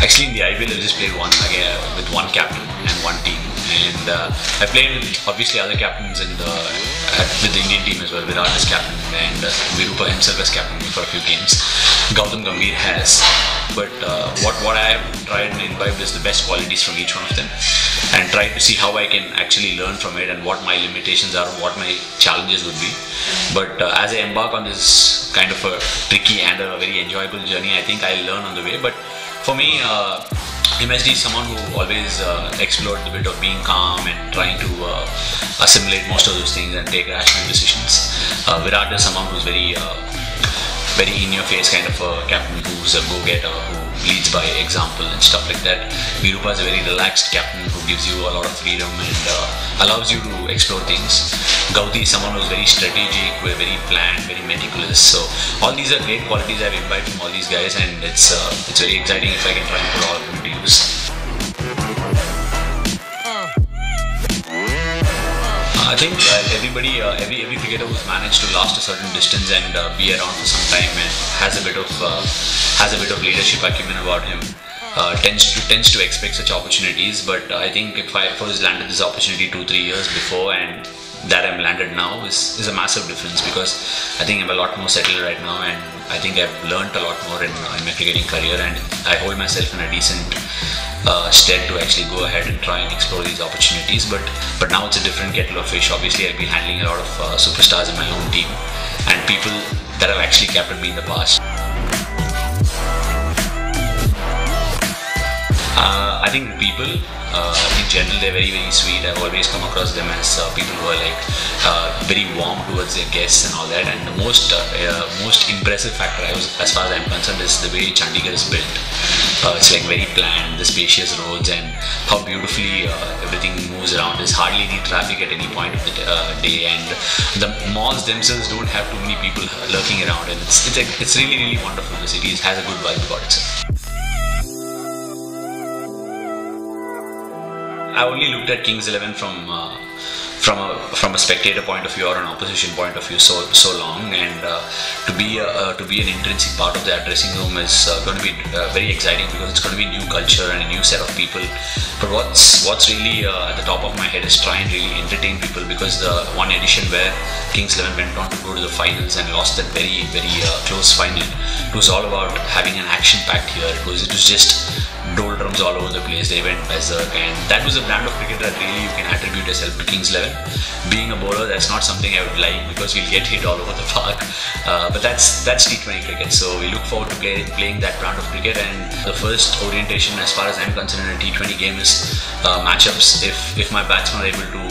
Actually, in the IPL, I just played one again with one captain and one team, and I played with obviously other captains with the Indian team as well. Virat as captain and Virupa himself as captain for a few games. Gautam Gambhir has, but what I have tried and imbibed is the best qualities from each one of them, and try to see how I can actually learn from it and what my limitations are, what my challenges would be. But as I embark on this kind of a tricky and a very enjoyable journey, I think I'll learn on the way. But for me, MSD is someone who always explored the bit of being calm and trying to assimilate most of those things and take rational decisions. Virat is someone who's very in-your-face kind of a captain, who's a go-getter, who leads by example and stuff like that. Virupa is a very relaxed captain who gives you a lot of freedom and allows you to explore things. Gauti is someone who's very strategic, very planned, very meticulous. So all these are great qualities I've imbibed from all these guys, and it's very exciting if I can try and put all of them to use. I think every cricketer who's managed to last a certain distance and be around for some time and has a bit of leadership acumen about him tends to expect such opportunities. But I think if I first landed this opportunity 2-3 years before and that I'm landed now is a massive difference, because I think I'm a lot more settled right now, and I think I've learned a lot more in my cricketing career, and I hold myself in a decent stead to actually go ahead and try and explore these opportunities. But now it's a different kettle of fish. Obviously, I'll be handling a lot of superstars in my own team and people that have actually captained me in the past. I think people, in general, they're very, very sweet. I've always come across them as people who are like very warm towards their guests and all that. And the most impressive factor, as far as I'm concerned, is the way Chandigarh is built. It's like very planned, the spacious roads, and how beautifully everything moves around. There's hardly any traffic at any point of the day, and the malls themselves don't have too many people lurking around. And it's really, really wonderful. The city has a good vibe about itself. I only looked at Kings 11 from a spectator point of view or an opposition point of view so long, and to be an intrinsic part of that dressing room is going to be very exciting, because it's going to be a new culture and a new set of people. But what's really at the top of my head is try and really entertain people, because the one edition where Kings 11 went on to go to the finals and lost that very, very close final, it was all about having an action-packed year. It was just doldrums all over the place. They went berserk, and that was a brand of cricket that really you can attribute yourself to Kings 11. Being a bowler, that's not something I would like, because we'll get hit all over the park. But that's T20 cricket, so we look forward to playing that brand of cricket. And the first orientation, as far as I'm concerned, in a T20 game is matchups. If my batsmen are able to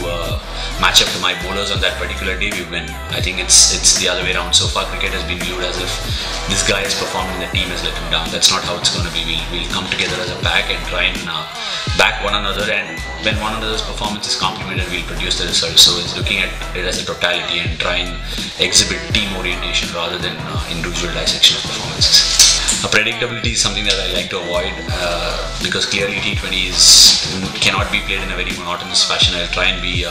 match up to my bowlers on that particular day, we win. I think it's the other way around. So far, cricket has been viewed as if this guy has performed and the team has let him down. That's not how it's going to be. We'll come together as a pack and try and back one another, and when one another's performance is complemented, we'll produce the results. So it's looking at it as a totality and try and exhibit team orientation rather than individual dissection of performances. Predictability is something that I like to avoid, because clearly T20s cannot be played in a very monotonous fashion. I'll try and be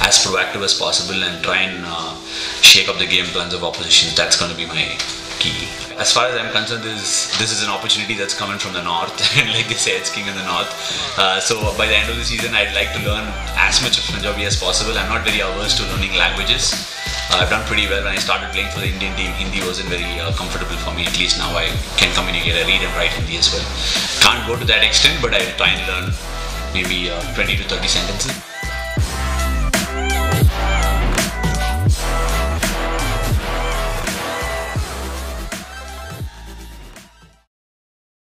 as proactive as possible and try and shake up the game plans of opposition. That's going to be my key. As far as I'm concerned, this is an opportunity that's coming from the north, and like they say, it's king in the north. So by the end of the season, I'd like to learn as much of Punjabi as possible. I'm not very averse to learning languages. I've done pretty well. When I started playing for the Indian team, Hindi wasn't very comfortable for me. At least now I can communicate. I read and write Hindi as well. Can't go to that extent, but I'll try and learn maybe 20 to 30 sentences.